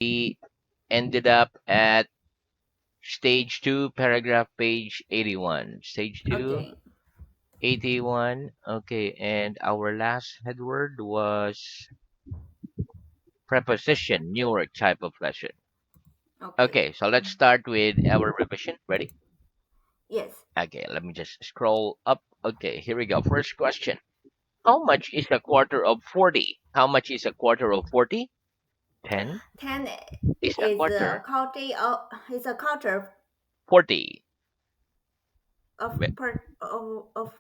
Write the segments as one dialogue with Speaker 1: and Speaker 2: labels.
Speaker 1: We ended up at stage 2, paragraph page 81. Stage 2,
Speaker 2: Okay.
Speaker 1: 81. Okay, and our last headword was preposition, newer type of lesson.
Speaker 2: Okay.
Speaker 1: Okay, so let's start with our revision. Ready?
Speaker 2: Yes.
Speaker 1: Okay, let me just scroll up. Okay, here we go. First question. How much is a quarter of 40? How much is a quarter of 40? 10
Speaker 2: 10
Speaker 1: is a
Speaker 2: is a
Speaker 1: quarter.
Speaker 2: quarter of is a quarter
Speaker 1: 40
Speaker 2: of
Speaker 1: Ve-
Speaker 2: per of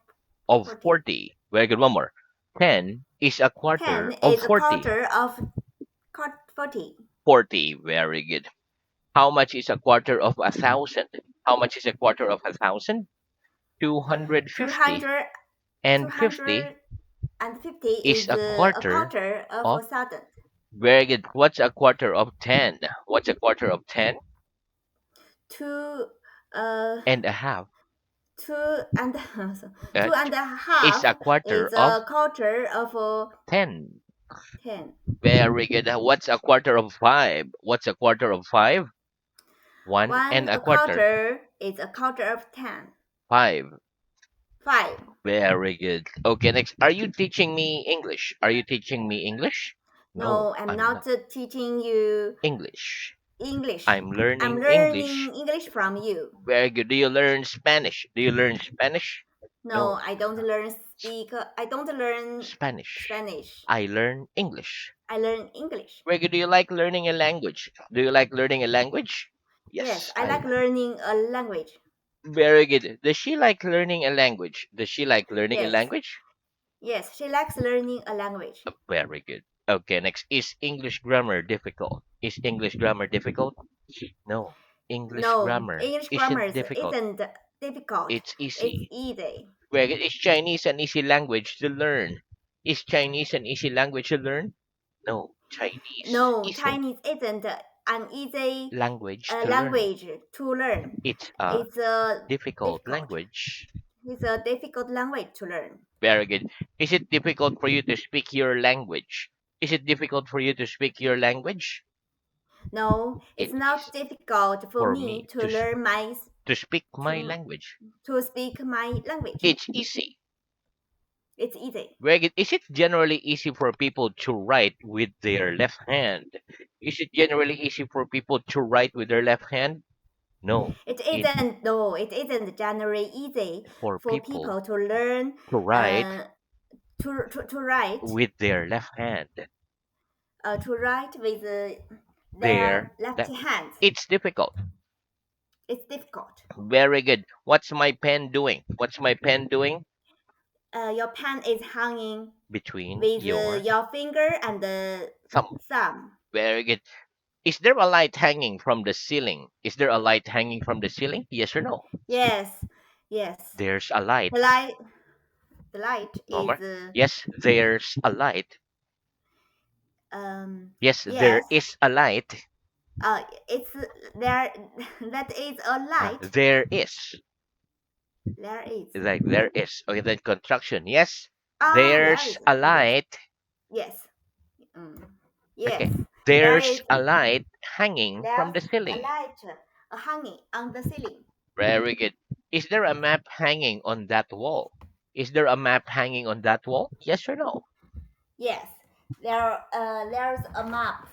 Speaker 1: of
Speaker 2: 40.
Speaker 1: 40. Very good. One more. 10 is a
Speaker 2: 10
Speaker 1: quarter of
Speaker 2: is a
Speaker 1: 40.
Speaker 2: quarter of 40.
Speaker 1: 40. Very good. How much is a quarter of 1,000? How much is a quarter of 1,000? 250.
Speaker 2: 200
Speaker 1: And 50
Speaker 2: 250
Speaker 1: is
Speaker 2: is
Speaker 1: a
Speaker 2: a
Speaker 1: quarter
Speaker 2: quarter of
Speaker 1: of.
Speaker 2: a thousand.
Speaker 1: Very good. What's a quarter of 10? What's a quarter of 10?
Speaker 2: Two uh
Speaker 1: And a half.
Speaker 2: two and
Speaker 1: Uh,
Speaker 2: two and a
Speaker 1: is a
Speaker 2: half
Speaker 1: quarter
Speaker 2: is
Speaker 1: of
Speaker 2: a quarter of
Speaker 1: 10.
Speaker 2: 10.
Speaker 1: Very good. What's a quarter of 5? What's a quarter of 5? One
Speaker 2: One
Speaker 1: and a
Speaker 2: a
Speaker 1: quarter.
Speaker 2: quarter is a quarter of 10.
Speaker 1: 5.
Speaker 2: 5.
Speaker 1: Very good. Okay, next. Are you teaching me English? Are you teaching me English? No,
Speaker 2: No, I'm
Speaker 1: I'm not.
Speaker 2: not teaching you
Speaker 1: English.
Speaker 2: English.
Speaker 1: I'm
Speaker 2: I'm
Speaker 1: learning English.
Speaker 2: learning English from you.
Speaker 1: Very good. Do you learn Spanish? Do you learn Spanish?
Speaker 2: No,
Speaker 1: No,
Speaker 2: I don't learn speak. I don't learn
Speaker 1: Spanish.
Speaker 2: Spanish.
Speaker 1: I learn English.
Speaker 2: I learn English.
Speaker 1: Very good. Do you like learning a language? Do you like learning a language?
Speaker 2: Yes,
Speaker 1: Yes,
Speaker 2: I like learning a language.
Speaker 1: very good. Does she like learning a language? Does she like learning a
Speaker 2: Yes,
Speaker 1: language?
Speaker 2: yes, she likes learning a language.
Speaker 1: Very good. Okay, next. Is English grammar difficult? Is English grammar difficult? No. English
Speaker 2: No,
Speaker 1: grammar
Speaker 2: English grammar
Speaker 1: isn't difficult.
Speaker 2: isn't difficult.
Speaker 1: It's
Speaker 2: It's
Speaker 1: easy.
Speaker 2: easy.
Speaker 1: Very good. Is Chinese an easy language to learn? Is Chinese an easy language to learn? No. Chinese
Speaker 2: No,
Speaker 1: isn't
Speaker 2: Chinese isn't an easy
Speaker 1: language to learn.
Speaker 2: language to learn.
Speaker 1: It's a
Speaker 2: It's a
Speaker 1: difficult
Speaker 2: difficult.
Speaker 1: language.
Speaker 2: It's a difficult language to learn.
Speaker 1: Very good. Is it difficult for you to speak your language? Is it difficult for you to speak your language?
Speaker 2: No, it's
Speaker 1: It
Speaker 2: not
Speaker 1: is
Speaker 2: difficult for
Speaker 1: for
Speaker 2: me
Speaker 1: me
Speaker 2: to learn my
Speaker 1: to speak my
Speaker 2: to
Speaker 1: language.
Speaker 2: to speak my language.
Speaker 1: It's easy.
Speaker 2: It's easy.
Speaker 1: Very good. Is it generally easy for people to write with their left hand? Is it generally easy for people to write with their left hand? No.
Speaker 2: It
Speaker 1: It
Speaker 2: isn't. No, it isn't generally easy
Speaker 1: for
Speaker 2: for
Speaker 1: people
Speaker 2: people to learn
Speaker 1: to write
Speaker 2: uh, to write
Speaker 1: with their left hand.
Speaker 2: with
Speaker 1: Their
Speaker 2: their left
Speaker 1: left.
Speaker 2: hand.
Speaker 1: It's difficult.
Speaker 2: It's difficult.
Speaker 1: Very good. What's my pen doing? What's my pen doing?
Speaker 2: Your pen is hanging
Speaker 1: Between
Speaker 2: with
Speaker 1: your
Speaker 2: your finger and the
Speaker 1: thumb.
Speaker 2: thumb.
Speaker 1: Very good. Is there a light hanging from the ceiling? Is there a light hanging from the ceiling? Yes or no?
Speaker 2: Yes, yes.
Speaker 1: There's a light.
Speaker 2: The light, the light
Speaker 1: One
Speaker 2: is
Speaker 1: more. Yes, there's a light. Yes, there
Speaker 2: yes.
Speaker 1: is a light.
Speaker 2: It's there. That is a light.
Speaker 1: There is.
Speaker 2: There is.
Speaker 1: Like there is. Okay, then construction. Yes,
Speaker 2: There
Speaker 1: there's
Speaker 2: is.
Speaker 1: a
Speaker 2: Yes,
Speaker 1: light.
Speaker 2: yes, mm.
Speaker 1: Okay,
Speaker 2: yes. There
Speaker 1: there's
Speaker 2: is.
Speaker 1: a light hanging from
Speaker 2: There's
Speaker 1: the
Speaker 2: a
Speaker 1: ceiling.
Speaker 2: light hanging on the ceiling.
Speaker 1: Very good. Is there a map hanging on that wall? Is there a map hanging on that wall? Yes or no?
Speaker 2: Yes, there's a map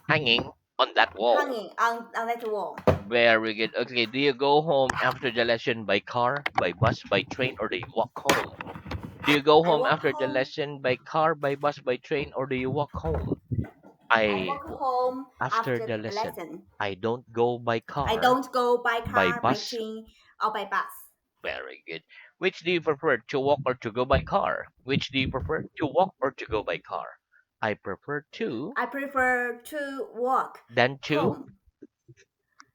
Speaker 1: Hanging on that wall.
Speaker 2: hanging on that wall.
Speaker 1: Very good. Okay, do you go home after the lesson by car, by bus, by train, or do you walk home? Do you go
Speaker 2: I
Speaker 1: home
Speaker 2: walk
Speaker 1: after the
Speaker 2: home.
Speaker 1: lesson by car, by bus, by train, or do you walk home?
Speaker 2: I
Speaker 1: I
Speaker 2: walk home
Speaker 1: after
Speaker 2: after
Speaker 1: the
Speaker 2: the
Speaker 1: lesson.
Speaker 2: lesson.
Speaker 1: I don't go by
Speaker 2: I
Speaker 1: car,
Speaker 2: don't go by
Speaker 1: by
Speaker 2: car, by
Speaker 1: bus.
Speaker 2: train, or by bus.
Speaker 1: Very good. Which do you prefer, to walk or to go by car? Which do you prefer, to walk or to go by car? I prefer to
Speaker 2: I prefer to
Speaker 1: than to
Speaker 2: home,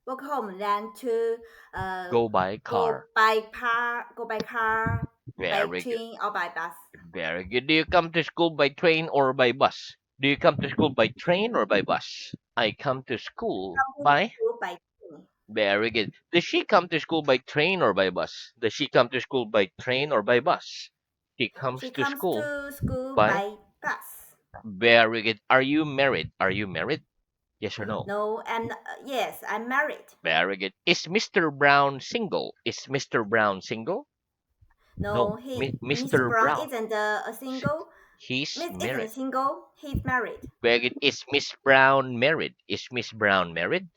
Speaker 2: walk home than to
Speaker 1: go by car.
Speaker 2: go by car, by
Speaker 1: Very good.
Speaker 2: train, or by bus.
Speaker 1: Very good. Do you come to school by train or by bus? Do you come to school by train or by bus? I come to school
Speaker 2: Come to
Speaker 1: by.
Speaker 2: school by train.
Speaker 1: Very good. Does she come to school by train or by bus? Does she come to school by train or by bus? She comes
Speaker 2: She
Speaker 1: to
Speaker 2: comes
Speaker 1: school
Speaker 2: to school
Speaker 1: by.
Speaker 2: by bus.
Speaker 1: Very good. Are you married? Are you married? Yes or no?
Speaker 2: No, and yes, I'm married.
Speaker 1: Very good. Is Mr. Brown single? Is Mr. Brown single?
Speaker 2: No,
Speaker 1: No.
Speaker 2: he Mr.
Speaker 1: Mr.
Speaker 2: Brown
Speaker 1: Brown.
Speaker 2: isn't a single.
Speaker 1: He's
Speaker 2: Miss isn't
Speaker 1: married.
Speaker 2: single. He's married.
Speaker 1: Very good. Is Miss Brown married? Is Miss Brown married?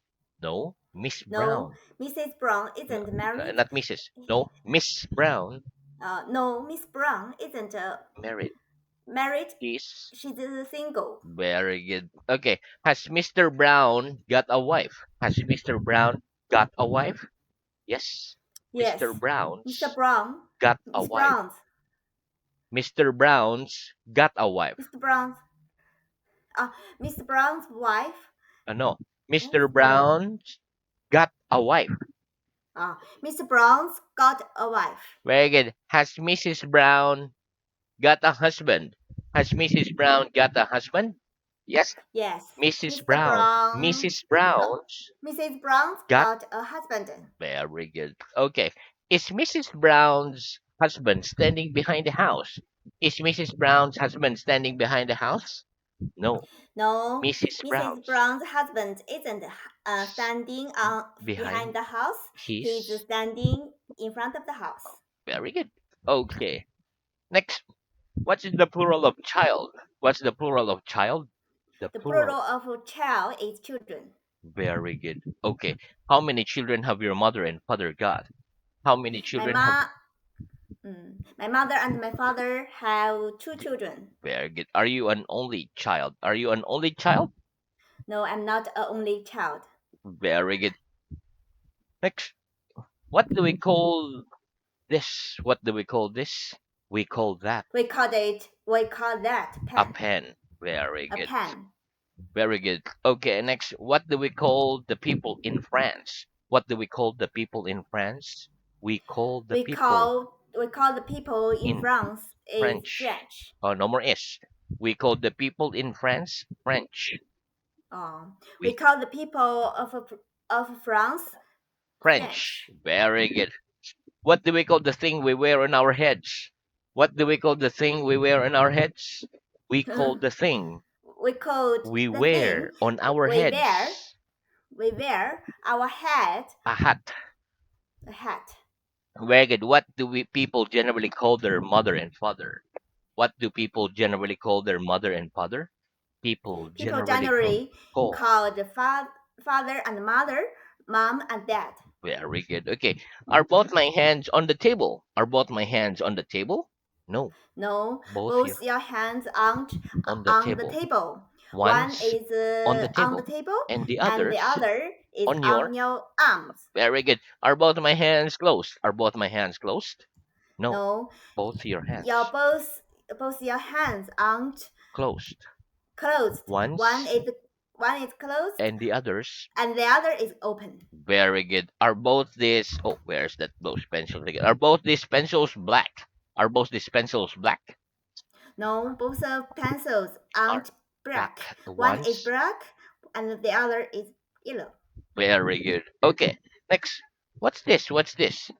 Speaker 1: No. Miss
Speaker 2: No,
Speaker 1: Brown.
Speaker 2: Mrs. Brown
Speaker 1: No,
Speaker 2: isn't married.
Speaker 1: not Mrs. No. Miss Brown
Speaker 2: No, Miss Brown isn't
Speaker 1: married.
Speaker 2: married.
Speaker 1: Is
Speaker 2: She's single.
Speaker 1: very good. Okay. Has Mr. Brown got a wife? Has Mr. Brown got a wife? Yes. Mr.
Speaker 2: Yes, Mr.
Speaker 1: Brown's
Speaker 2: Brown,
Speaker 1: got a
Speaker 2: Miss
Speaker 1: wife.
Speaker 2: Brown's,
Speaker 1: Mr. Brown's got a wife.
Speaker 2: Mr. Brown's, uh, Mr. Brown's wife.
Speaker 1: No.
Speaker 2: Yes,
Speaker 1: Mr.
Speaker 2: no.
Speaker 1: Brown's got a wife.
Speaker 2: Mr. Brown's got a wife.
Speaker 1: Very good. Has Mrs. Brown got a husband? Has Mrs. Brown got a husband? Yes.
Speaker 2: Yes,
Speaker 1: Mrs.
Speaker 2: Mr.
Speaker 1: Brown.
Speaker 2: Brown.
Speaker 1: Mrs.
Speaker 2: No,
Speaker 1: Brown's
Speaker 2: Mrs. Brown's
Speaker 1: got
Speaker 2: got a husband.
Speaker 1: very good. Okay. Is Mrs. Brown's husband standing behind the house? Is Mrs. Brown's husband standing behind the house? No.
Speaker 2: No,
Speaker 1: Mrs.
Speaker 2: Mrs.
Speaker 1: Brown's
Speaker 2: Brown's husband isn't standing behind
Speaker 1: behind
Speaker 2: the house. He's
Speaker 1: his.
Speaker 2: standing in front of the house.
Speaker 1: Very good. Okay. Next. What is the plural of child? What's the plural of child? The
Speaker 2: The
Speaker 1: plural.
Speaker 2: plural of a child is children.
Speaker 1: Very good. Okay. How many children have your mother and father got? How many
Speaker 2: My
Speaker 1: children have?
Speaker 2: ma, my mother and my father have two children.
Speaker 1: Very good. Are you an only child? Are you an only child?
Speaker 2: No, I'm not an only child.
Speaker 1: Very good. Next. What do we call this? What do we call this? We call that
Speaker 2: We call that
Speaker 1: a
Speaker 2: pen.
Speaker 1: pen. Very
Speaker 2: A
Speaker 1: good.
Speaker 2: pen.
Speaker 1: Very good. Okay, next. What do we call the people in France? What do we call the people in France? We call the people
Speaker 2: We call the people in
Speaker 1: in
Speaker 2: France is
Speaker 1: French.
Speaker 2: French.
Speaker 1: Oh, no more is. We call the people in France French.
Speaker 2: We
Speaker 1: We
Speaker 2: call the people of France
Speaker 1: French.
Speaker 2: French.
Speaker 1: Very good. What do we call the thing we wear on our heads? What do we call the thing we wear on our heads? We call the thing
Speaker 2: We call
Speaker 1: we
Speaker 2: the thing
Speaker 1: wear on our
Speaker 2: we wear.
Speaker 1: heads
Speaker 2: We wear our hat.
Speaker 1: a hat.
Speaker 2: A hat.
Speaker 1: Very good. What do we people generally call their mother and father? What do people generally call their mother and father? People
Speaker 2: People
Speaker 1: generally
Speaker 2: generally
Speaker 1: call.
Speaker 2: call the father and mother, mom and dad.
Speaker 1: Very good. Okay. Are both my hands on the table? Are both my hands on the table? No.
Speaker 2: No,
Speaker 1: Both your
Speaker 2: both your hands aren't
Speaker 1: on the
Speaker 2: on the
Speaker 1: table.
Speaker 2: table. One
Speaker 1: One's
Speaker 2: is
Speaker 1: on the
Speaker 2: on the
Speaker 1: table
Speaker 2: table,
Speaker 1: and the
Speaker 2: and the
Speaker 1: others
Speaker 2: other is
Speaker 1: on your.
Speaker 2: on your arms.
Speaker 1: Very good. Are both my hands closed? Are both my hands closed? No.
Speaker 2: No,
Speaker 1: Both your
Speaker 2: your
Speaker 1: hands
Speaker 2: both your hands aren't
Speaker 1: closed.
Speaker 2: closed.
Speaker 1: One's
Speaker 2: One is closed,
Speaker 1: and the others.
Speaker 2: and the other is open.
Speaker 1: Very good. Are both these? Oh, where's that? Those pencils again. Are both these pencils black? Are both these pencils black?
Speaker 2: No, both of pencils
Speaker 1: Are
Speaker 2: aren't black.
Speaker 1: black.
Speaker 2: One is
Speaker 1: One's
Speaker 2: black, and the other is yellow.
Speaker 1: very good. Okay. Next. What's this? What's this?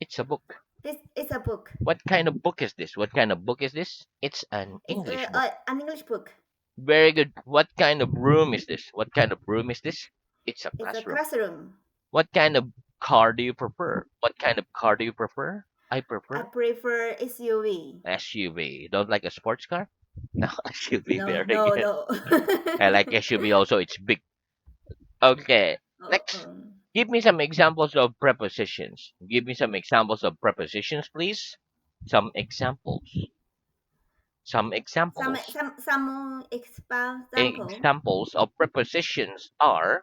Speaker 1: It's a book.
Speaker 2: This is a book.
Speaker 1: What kind of book is this? What kind of book is this? It's an
Speaker 2: It's
Speaker 1: English book.
Speaker 2: an English book.
Speaker 1: Very good. What kind of room is this? What kind of room is this? It's a
Speaker 2: It's a
Speaker 1: classroom.
Speaker 2: classroom.
Speaker 1: What kind of car do you prefer? What kind of car do you prefer? I
Speaker 2: I
Speaker 1: prefer
Speaker 2: prefer SUV.
Speaker 1: SUV. Don't like a sports car? No, SUV.
Speaker 2: No,
Speaker 1: Very
Speaker 2: no,
Speaker 1: good.
Speaker 2: no.
Speaker 1: I like SUV also. It's big. Okay.
Speaker 2: Oh,
Speaker 1: Next. Give me some examples of prepositions. Give me some examples of prepositions, please. Some examples. Some examples.
Speaker 2: some example.
Speaker 1: Examples of prepositions are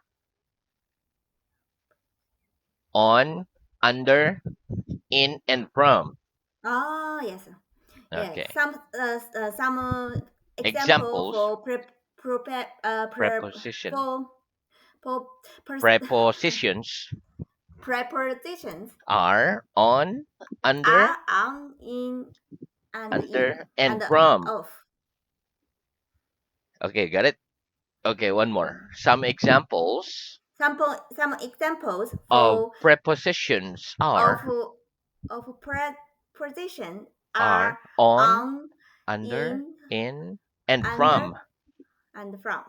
Speaker 1: on, under, in, and from.
Speaker 2: Oh yes, yes.
Speaker 1: Okay.
Speaker 2: Some example
Speaker 1: Examples,
Speaker 2: for
Speaker 1: preposition.
Speaker 2: for
Speaker 1: Prepositions
Speaker 2: prepositions
Speaker 1: are on, under,
Speaker 2: are on, in, and in,
Speaker 1: under, and
Speaker 2: and
Speaker 1: from.
Speaker 2: off.
Speaker 1: Okay, got it? Okay, one more. Some examples
Speaker 2: Some examples
Speaker 1: of
Speaker 2: for
Speaker 1: prepositions
Speaker 2: of
Speaker 1: are
Speaker 2: preposition
Speaker 1: are
Speaker 2: are
Speaker 1: on,
Speaker 2: on,
Speaker 1: under,
Speaker 2: in,
Speaker 1: in, and
Speaker 2: under,
Speaker 1: from.
Speaker 2: and from.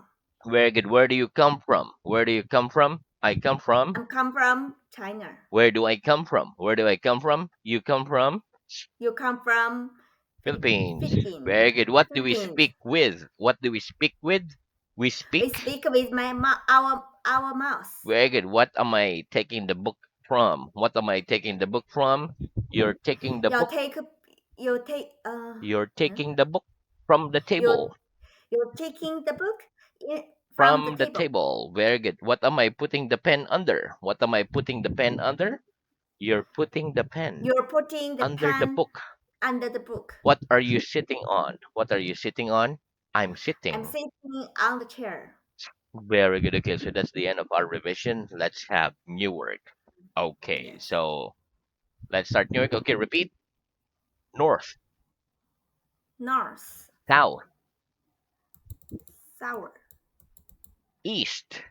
Speaker 1: Very good. Where do you come from? Where do you come from? I come from.
Speaker 2: I'm come from China.
Speaker 1: Where do I come from? Where do I come from? You come from
Speaker 2: You come from
Speaker 1: Philippines.
Speaker 2: Philippines.
Speaker 1: Very good. What do we
Speaker 2: Philippines.
Speaker 1: speak with? What do we speak with? We
Speaker 2: We
Speaker 1: speak.
Speaker 2: speak with our mouse.
Speaker 1: Very good. What am I taking the book from? What am I taking the book from? You're taking the
Speaker 2: You
Speaker 1: book.
Speaker 2: take you take
Speaker 1: You're
Speaker 2: huh?
Speaker 1: taking the book from the
Speaker 2: you
Speaker 1: table.
Speaker 2: you're taking the book from the
Speaker 1: From the
Speaker 2: table.
Speaker 1: table. Very good. What am I putting the pen under? What am I putting the pen under? You're putting the pen
Speaker 2: You're putting the
Speaker 1: under the
Speaker 2: pen
Speaker 1: book.
Speaker 2: under the book.
Speaker 1: What are you sitting on? What are you sitting on? I'm
Speaker 2: I'm
Speaker 1: sitting.
Speaker 2: sitting on the chair.
Speaker 1: Very good. Okay, so that's the end of our revision. Let's have new work. Okay,
Speaker 2: Yes.
Speaker 1: so let's start new work. Okay, repeat. North,
Speaker 2: North,
Speaker 1: south,
Speaker 2: sour,
Speaker 1: east,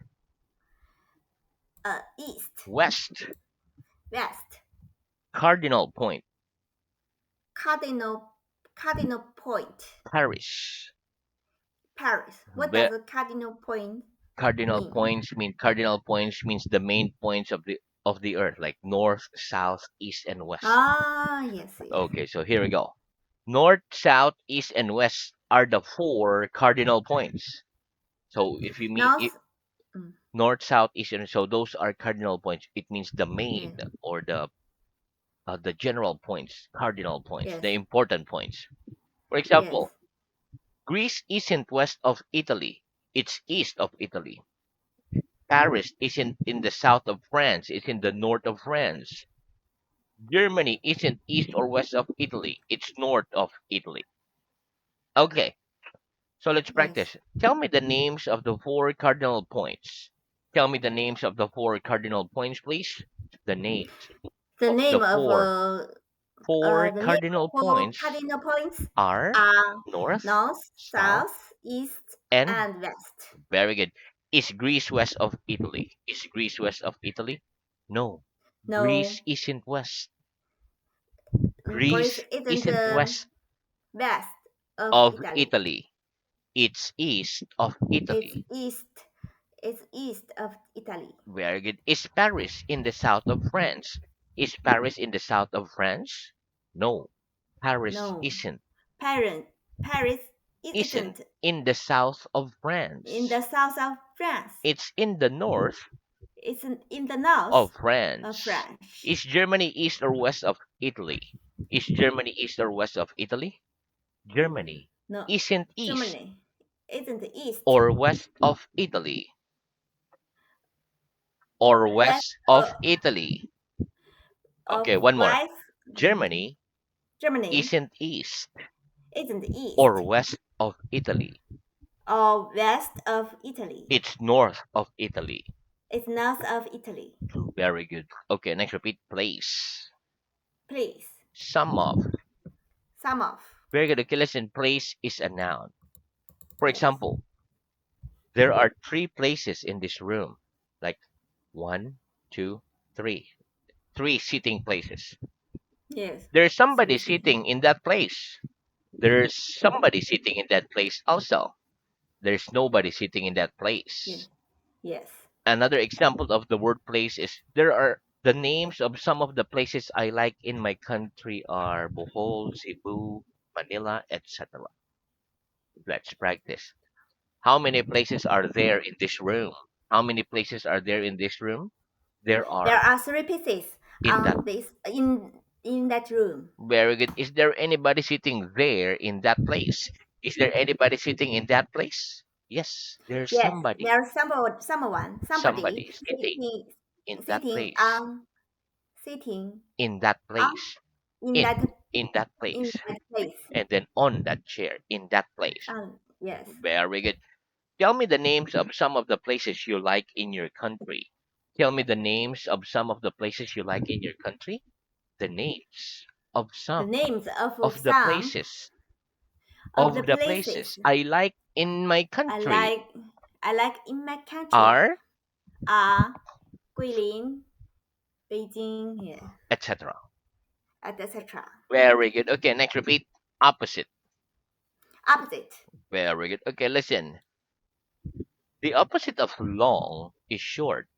Speaker 2: east,
Speaker 1: west,
Speaker 2: west,
Speaker 1: cardinal point,
Speaker 2: cardinal, cardinal point,
Speaker 1: Paris.
Speaker 2: Paris. What
Speaker 1: Ve-
Speaker 2: does a cardinal point mean?
Speaker 1: Cardinal points means the main points of the earth, like north, south, east, and west.
Speaker 2: Ah, yes, yes,
Speaker 1: Okay, so here we go. North, south, east, and west are the four cardinal points. So if you meet
Speaker 2: North. Mm,
Speaker 1: north, south, east, and so those are cardinal points. It means the
Speaker 2: yes,
Speaker 1: main or the general points, cardinal points,
Speaker 2: yes,
Speaker 1: the important points. For
Speaker 2: yes.
Speaker 1: example, Greece isn't west of Italy; it's east of Italy. Paris isn't in the south of France; it's in the north of France. Germany isn't east or west of Italy; it's north of Italy. Okay, so let's
Speaker 2: Yes.
Speaker 1: practice. Tell me the names of the four cardinal points. Tell me the names of the four cardinal points, please. The names
Speaker 2: The
Speaker 1: of the
Speaker 2: name of
Speaker 1: four
Speaker 2: the name of
Speaker 1: cardinal
Speaker 2: four
Speaker 1: points
Speaker 2: cardinal points
Speaker 1: are
Speaker 2: are
Speaker 1: north,
Speaker 2: north,
Speaker 1: south,
Speaker 2: south, east,
Speaker 1: and
Speaker 2: and west.
Speaker 1: very good. Is Greece west of Italy? Is Greece west of Italy? No. Greece
Speaker 2: No,
Speaker 1: isn't west.
Speaker 2: Greece
Speaker 1: Greece
Speaker 2: isn't
Speaker 1: isn't west
Speaker 2: west of
Speaker 1: of
Speaker 2: Italy.
Speaker 1: Italy. It's east of
Speaker 2: It's
Speaker 1: Italy.
Speaker 2: east. It's east of Italy.
Speaker 1: Very good. Is Paris in the south of France? Is Paris in the south of France? No. Paris
Speaker 2: No,
Speaker 1: isn't.
Speaker 2: Paris it
Speaker 1: Isn't
Speaker 2: isn't
Speaker 1: in the south of
Speaker 2: in
Speaker 1: France.
Speaker 2: the south of France.
Speaker 1: It's in the north
Speaker 2: It's in the north
Speaker 1: of
Speaker 2: of
Speaker 1: France.
Speaker 2: France.
Speaker 1: Is Germany east or west of Italy? Is Germany east or west of Italy? Germany
Speaker 2: No,
Speaker 1: isn't east
Speaker 2: Germany isn't east
Speaker 1: or west of Italy or
Speaker 2: west
Speaker 1: west of Italy.
Speaker 2: of
Speaker 1: Okay, one more.
Speaker 2: west.
Speaker 1: Germany
Speaker 2: Germany
Speaker 1: isn't east
Speaker 2: isn't
Speaker 1: or
Speaker 2: east
Speaker 1: west of Italy.
Speaker 2: or west of Italy.
Speaker 1: It's north of Italy.
Speaker 2: It's north of Italy.
Speaker 1: Very good. Okay, next repeat place.
Speaker 2: Please,
Speaker 1: Sum of.
Speaker 2: sum of.
Speaker 1: Very good. Okay, listen. Place is a noun. For
Speaker 2: Yes,
Speaker 1: example, there are three places in this room. Like one, two, three. Three sitting places.
Speaker 2: yes.
Speaker 1: There's somebody
Speaker 2: Three cities.
Speaker 1: sitting in that place. There's somebody sitting in that place also. There's nobody sitting in that
Speaker 2: Yes,
Speaker 1: place.
Speaker 2: yes,
Speaker 1: Another example of the word place is there are the names of some of the places I like in my country are Bohol, Cebu, Manila, etc. Let's practice. How many places are there in this room? How many places are there in this room? There
Speaker 2: there
Speaker 1: are
Speaker 2: are three pieces
Speaker 1: in that.
Speaker 2: on this in that room.
Speaker 1: Very good. Is there anybody sitting there in that place? Is there anybody sitting in that place? Yes, there's
Speaker 2: Yes,
Speaker 1: somebody.
Speaker 2: there's somebody
Speaker 1: Somebody sitting in that
Speaker 2: sitting
Speaker 1: place.
Speaker 2: sitting
Speaker 1: In that
Speaker 2: on
Speaker 1: place.
Speaker 2: in
Speaker 1: In
Speaker 2: that
Speaker 1: in that
Speaker 2: in
Speaker 1: place.
Speaker 2: that place.
Speaker 1: And then on that chair in that place.
Speaker 2: Yes,
Speaker 1: Very good. Tell me the names of some of the places you like in your country. Tell me the names of some of the places you like in your country. The names of
Speaker 2: the
Speaker 1: some
Speaker 2: names
Speaker 1: of the
Speaker 2: some
Speaker 1: places
Speaker 2: of the
Speaker 1: of the
Speaker 2: places
Speaker 1: places I like in my
Speaker 2: I
Speaker 1: country
Speaker 2: like I like in my country
Speaker 1: are
Speaker 2: are Guilin, Beijing, yeah,
Speaker 1: etc.
Speaker 2: etc.
Speaker 1: Very good. Okay, next repeat. Opposite.
Speaker 2: Opposite.
Speaker 1: Very good. Okay, listen. The opposite of long is short.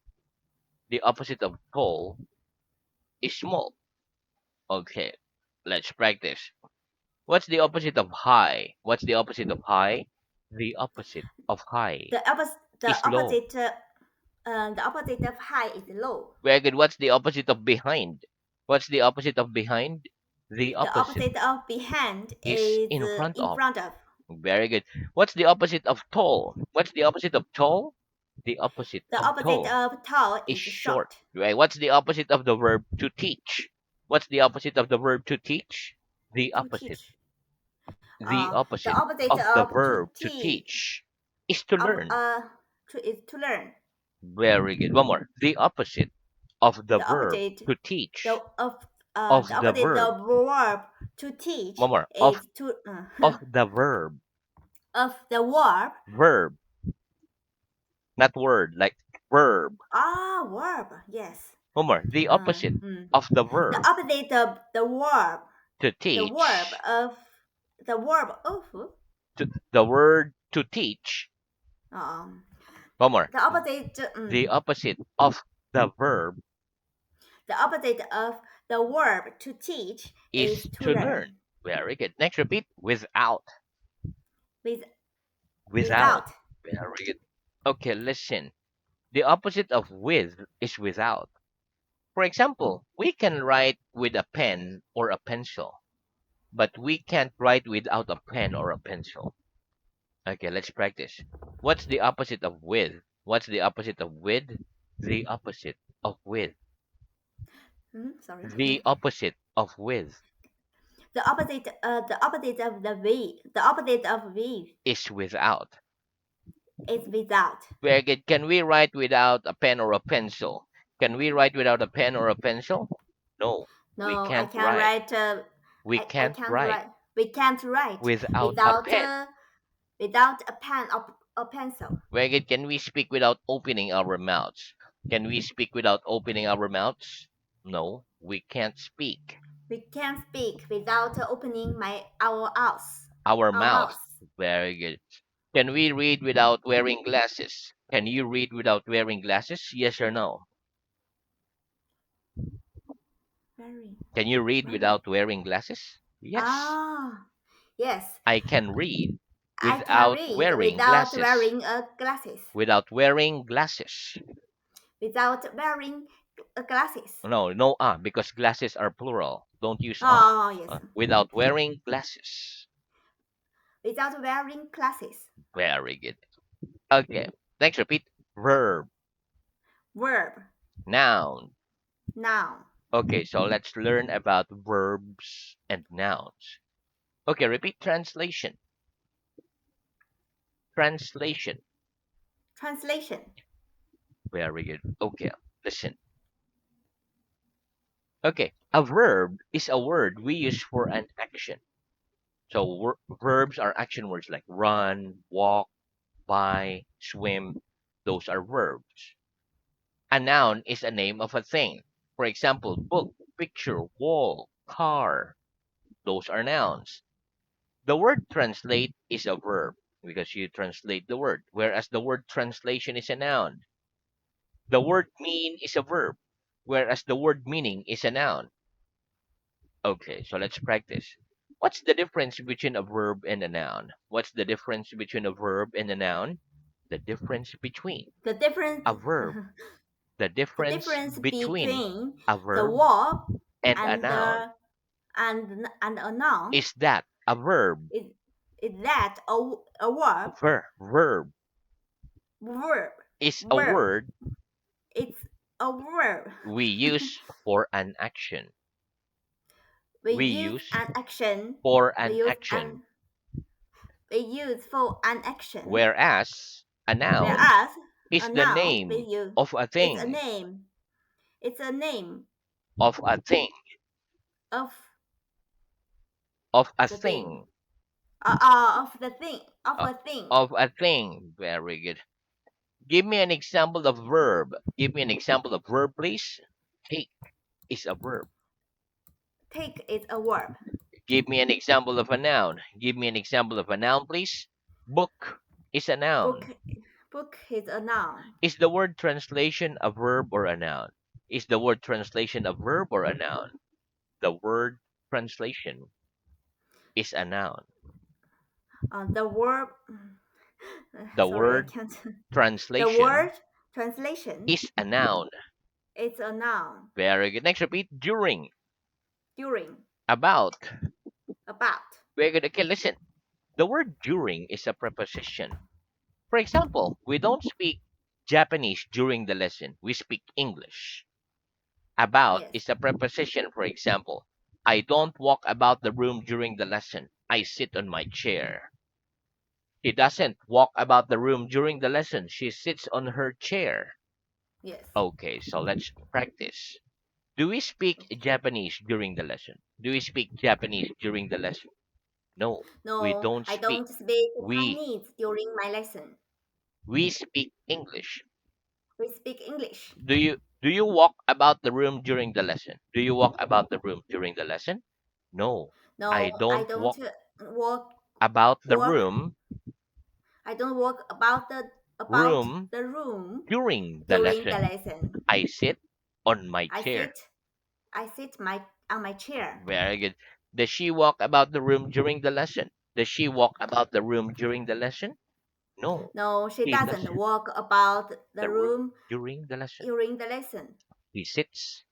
Speaker 1: The opposite of tall is small. Okay, let's practice. What's the opposite of high? What's the opposite of high? The opposite of high
Speaker 2: The opposite
Speaker 1: is low.
Speaker 2: the opposite of high is low.
Speaker 1: Very good. What's the opposite of behind? What's the opposite of behind? The
Speaker 2: The
Speaker 1: opposite
Speaker 2: opposite of behind
Speaker 1: is
Speaker 2: is
Speaker 1: in front
Speaker 2: in
Speaker 1: of.
Speaker 2: front of.
Speaker 1: Very good. What's the opposite of tall? What's the opposite of tall? The opposite
Speaker 2: The
Speaker 1: of
Speaker 2: opposite
Speaker 1: tall
Speaker 2: of tall
Speaker 1: is
Speaker 2: is
Speaker 1: short.
Speaker 2: short.
Speaker 1: Right? What's the opposite of the verb to teach? What's the opposite of the verb to teach? The
Speaker 2: To
Speaker 1: opposite.
Speaker 2: teach.
Speaker 1: The
Speaker 2: The
Speaker 1: opposite
Speaker 2: opposite
Speaker 1: of the
Speaker 2: of to
Speaker 1: verb to
Speaker 2: teach
Speaker 1: teach is to
Speaker 2: of
Speaker 1: learn.
Speaker 2: is to learn.
Speaker 1: Very good. One more. The opposite of the
Speaker 2: The
Speaker 1: verb
Speaker 2: opposite
Speaker 1: to teach
Speaker 2: the of the
Speaker 1: of the
Speaker 2: opposite
Speaker 1: verb.
Speaker 2: of verb to
Speaker 1: One
Speaker 2: teach
Speaker 1: more.
Speaker 2: is to
Speaker 1: Of the verb.
Speaker 2: of the verb.
Speaker 1: Verb, not word, like verb.
Speaker 2: Verb. Yes.
Speaker 1: One more. The opposite
Speaker 2: Mm.
Speaker 1: of the
Speaker 2: The
Speaker 1: verb
Speaker 2: opposite of the verb.
Speaker 1: to
Speaker 2: The verb
Speaker 1: teach.
Speaker 2: of the verb of
Speaker 1: The word to teach.
Speaker 2: um
Speaker 1: One more.
Speaker 2: the opposite
Speaker 1: The opposite of the verb
Speaker 2: the opposite of the verb to teach is
Speaker 1: is
Speaker 2: to
Speaker 1: to learn.
Speaker 2: learn.
Speaker 1: Very good. Next, repeat. Without.
Speaker 2: With
Speaker 1: Without.
Speaker 2: without.
Speaker 1: Very good. Okay, listen. The opposite of with is without. For example, we can write with a pen or a pencil, but we can't write without a pen or a pencil. Okay, let's practice. What's the opposite of with? What's the opposite of with? The opposite of with.
Speaker 2: Sorry.
Speaker 1: The opposite of with
Speaker 2: The opposite of the opposite of we
Speaker 1: is without.
Speaker 2: is without.
Speaker 1: Very good. Can we write without a pen or a pencil? Can we write without a pen or a pencil? No, we
Speaker 2: No, I
Speaker 1: can't
Speaker 2: can't
Speaker 1: write.
Speaker 2: write.
Speaker 1: We
Speaker 2: I
Speaker 1: can't
Speaker 2: can't
Speaker 1: write
Speaker 2: write. We can't write
Speaker 1: without a
Speaker 2: without
Speaker 1: pen.
Speaker 2: without a pen or a pencil.
Speaker 1: Very good. Can we speak without opening our mouths? Can we speak without opening our mouths? No, we can't speak.
Speaker 2: We can't speak without opening my our mouths.
Speaker 1: Our
Speaker 2: Our
Speaker 1: mouth.
Speaker 2: mouths.
Speaker 1: Very good. Can we read without wearing glasses? Can you read without wearing glasses? Yes or no?
Speaker 2: Very.
Speaker 1: Can you read
Speaker 2: Very.
Speaker 1: without wearing glasses? Yes.
Speaker 2: Ah, yes.
Speaker 1: I can read
Speaker 2: I can
Speaker 1: without
Speaker 2: read
Speaker 1: wearing
Speaker 2: without
Speaker 1: glasses.
Speaker 2: wearing glasses.
Speaker 1: Without wearing glasses.
Speaker 2: Without wearing glasses.
Speaker 1: No, no because glasses are plural. Don't use
Speaker 2: Oh, yes.
Speaker 1: Without wearing glasses.
Speaker 2: Without wearing glasses.
Speaker 1: Very good. Okay. Next, repeat. Verb.
Speaker 2: Verb.
Speaker 1: Noun.
Speaker 2: Noun.
Speaker 1: Okay, so let's learn about verbs and nouns. Okay, repeat translation. Translation.
Speaker 2: Translation.
Speaker 1: Very good. Okay, listen. Okay, a verb is a word we use for an action. So verbs are action words like run, walk, buy, swim. Those are verbs. A noun is a name of a thing. For example, book, picture, wall, car. Those are nouns. The word translate is a verb because you translate the word, whereas the word translation is a noun. The word mean is a verb, whereas the word meaning is a noun. Okay, so let's practice. What's the difference between a verb and a noun? What's the difference between a verb and a noun? The difference between
Speaker 2: The difference
Speaker 1: a verb. The
Speaker 2: the
Speaker 1: difference
Speaker 2: difference
Speaker 1: between
Speaker 2: between
Speaker 1: a
Speaker 2: the
Speaker 1: verb
Speaker 2: verb
Speaker 1: and a
Speaker 2: and
Speaker 1: noun
Speaker 2: the and a noun
Speaker 1: is that a verb,
Speaker 2: is is that a verb
Speaker 1: verb
Speaker 2: verb
Speaker 1: is a
Speaker 2: verb.
Speaker 1: word
Speaker 2: It's a verb.
Speaker 1: we use for an action.
Speaker 2: we
Speaker 1: We
Speaker 2: use
Speaker 1: use
Speaker 2: an action.
Speaker 1: for
Speaker 2: We
Speaker 1: an
Speaker 2: use
Speaker 1: action,
Speaker 2: an we use for an action.
Speaker 1: whereas a noun
Speaker 2: Whereas a
Speaker 1: is the
Speaker 2: noun we
Speaker 1: name
Speaker 2: use
Speaker 1: of a
Speaker 2: it's a
Speaker 1: thing,
Speaker 2: name. It's a name
Speaker 1: of a thing,
Speaker 2: of
Speaker 1: of a
Speaker 2: the thing.
Speaker 1: thing,
Speaker 2: Of the thing. Of
Speaker 1: uh,
Speaker 2: a thing.
Speaker 1: of a thing. Very good. Give me an example of verb. Give me an example of verb, please. Take is a verb.
Speaker 2: Take is a verb.
Speaker 1: Give me an example of a noun. Give me an example of a noun, please. Book is a
Speaker 2: Book
Speaker 1: noun.
Speaker 2: Book is a noun.
Speaker 1: Is the word translation a verb or a noun? Is the word translation a verb or a noun? The word translation is a noun.
Speaker 2: The word.
Speaker 1: The
Speaker 2: Sorry, I
Speaker 1: word
Speaker 2: can't. The
Speaker 1: translation
Speaker 2: word translation
Speaker 1: is a noun.
Speaker 2: is a noun.
Speaker 1: Very good. Next, repeat. During.
Speaker 2: During.
Speaker 1: About.
Speaker 2: About.
Speaker 1: Very good. Okay, listen. The word during is a preposition. For example, we don't speak Japanese during the lesson. We speak English. About
Speaker 2: Yes.
Speaker 1: is a preposition. For example, I don't walk about the room during the lesson. I sit on my chair. She doesn't walk about the room during the lesson. She sits on her chair.
Speaker 2: Yes.
Speaker 1: Okay, so let's practice. Do we speak
Speaker 2: Okay.
Speaker 1: Japanese during the lesson? Do we speak Japanese during the lesson? No, we
Speaker 2: No,
Speaker 1: don't
Speaker 2: I
Speaker 1: speak.
Speaker 2: don't speak
Speaker 1: We
Speaker 2: Chinese during my lesson.
Speaker 1: we speak English.
Speaker 2: We speak English.
Speaker 1: Do you walk about the room during the lesson? Do you walk about the room during the lesson? No, I
Speaker 2: No, I
Speaker 1: don't
Speaker 2: don't
Speaker 1: walk
Speaker 2: walk
Speaker 1: about the
Speaker 2: work.
Speaker 1: room
Speaker 2: I don't walk about
Speaker 1: room
Speaker 2: the room
Speaker 1: during the
Speaker 2: during the
Speaker 1: lesson.
Speaker 2: lesson.
Speaker 1: I sit on my
Speaker 2: I
Speaker 1: chair.
Speaker 2: sit I sit my on my chair.
Speaker 1: Very good. Does she walk about the room during the lesson? Does she walk about the room during the lesson? No,
Speaker 2: No, she
Speaker 1: she
Speaker 2: doesn't
Speaker 1: doesn't.
Speaker 2: walk about the
Speaker 1: The room
Speaker 2: room
Speaker 1: during the lesson.
Speaker 2: during the lesson.
Speaker 1: He sits.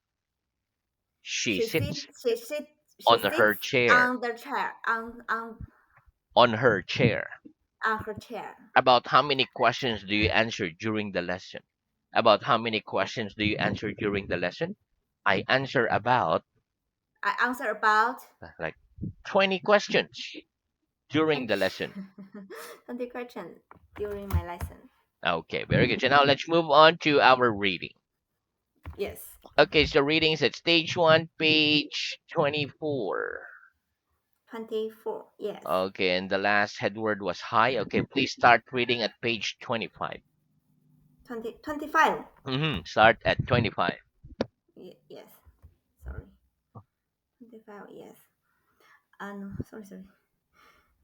Speaker 1: She
Speaker 2: She sits
Speaker 1: sits
Speaker 2: she sits she
Speaker 1: on her
Speaker 2: sits
Speaker 1: chair.
Speaker 2: on the chair
Speaker 1: On her chair.
Speaker 2: on her chair.
Speaker 1: About how many questions do you answer during the lesson? About how many questions do you answer during the lesson? I answer about
Speaker 2: I answer about
Speaker 1: like 20 questions during
Speaker 2: 20,
Speaker 1: the lesson.
Speaker 2: 20 questions during my lesson.
Speaker 1: Okay, very good. So now let's move on to our reading.
Speaker 2: Yes.
Speaker 1: Okay, so readings at stage 1, page 24.
Speaker 2: 24. Yes.
Speaker 1: Okay, and the last head word was hi. Okay, please start reading at page 25.
Speaker 2: 25.
Speaker 1: Start at 25.
Speaker 2: Yes. Sorry. 25. Yes. No, sorry.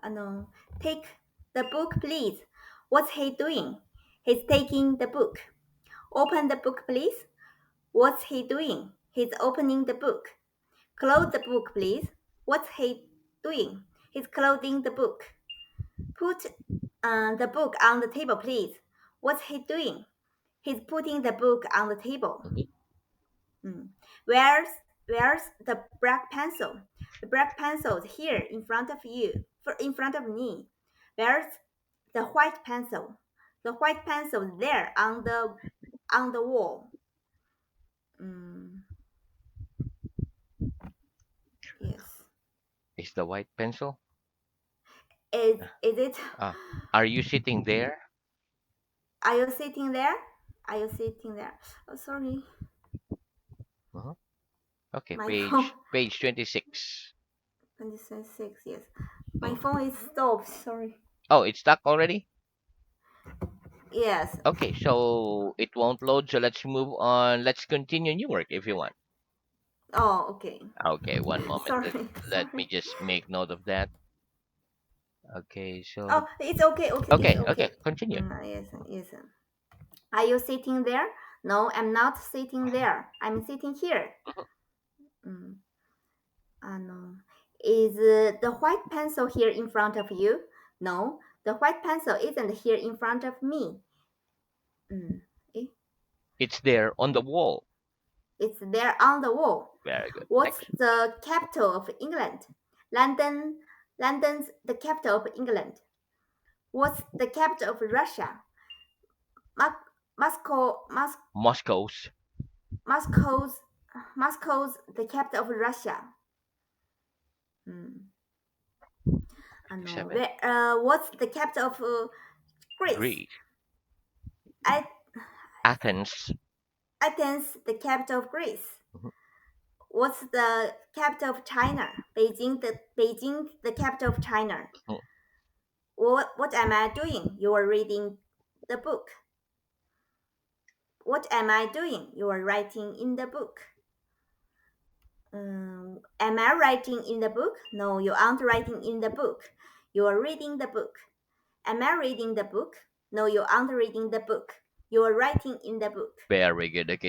Speaker 2: No. Take the book, please. What's he doing? He's taking the book. Open the book, please. What's he doing? He's opening the book. Close the book, please. What's he doing? He's closing the book. Put the book on the table, please. What's he doing? He's putting the book on the table.
Speaker 1: Mhm.
Speaker 2: Mm. Where's where's the black pencil? The black pencil's here in front of you, in front of me. Where's the white pencil? The white pencil's there on the wall. Mm, yes.
Speaker 1: Is the white pencil?
Speaker 2: Is it?
Speaker 1: Ah, are you sitting there?
Speaker 2: Are you sitting there? Are you sitting there? Oh, sorry.
Speaker 1: Uh-huh. Okay,
Speaker 2: My phone.
Speaker 1: page 26.
Speaker 2: 26. Yes. My
Speaker 1: Mm.
Speaker 2: phone is stopped. Sorry.
Speaker 1: Oh, it's stuck already?
Speaker 2: Yes.
Speaker 1: Okay, so it won't load, so let's move on. Let's continue new work if you want.
Speaker 2: Oh, okay.
Speaker 1: Okay, one moment.
Speaker 2: Sorry.
Speaker 1: Let me
Speaker 2: Sorry.
Speaker 1: just make note of that. Okay, so
Speaker 2: Oh, it's okay. Okay. It's
Speaker 1: okay,
Speaker 2: okay.
Speaker 1: continue.
Speaker 2: Yes. Yes. Are you sitting there? No, I'm not sitting there. I'm sitting here.
Speaker 1: Mhm.
Speaker 2: Mm, no. Is the white pencil here in front of you? No, the white pencil isn't here in front of me. Mm, eh,
Speaker 1: It's there on the wall.
Speaker 2: it's there on the wall.
Speaker 1: Very good.
Speaker 2: What's
Speaker 1: Next.
Speaker 2: the capital of England? London. London's the capital of England. What's the capital of Russia? Moscow.
Speaker 1: Moscow's
Speaker 2: Moscow's. Moscow's the capital of Russia. Hmm. I know.
Speaker 1: 7.
Speaker 2: What's the capital of Greece?
Speaker 1: Greece.
Speaker 2: I
Speaker 1: Athens.
Speaker 2: Athens, the capital of Greece.
Speaker 1: Mhm.
Speaker 2: What's the capital of China? Beijing, the capital of China.
Speaker 1: Mhm.
Speaker 2: What am I doing? You are reading the book. What am I doing? You are writing in the book. Am I writing in the book? No, you aren't writing in the book. You are reading the book. Am I reading the book? No, you aren't reading the book. You are writing in the book.
Speaker 1: Very good. Okay.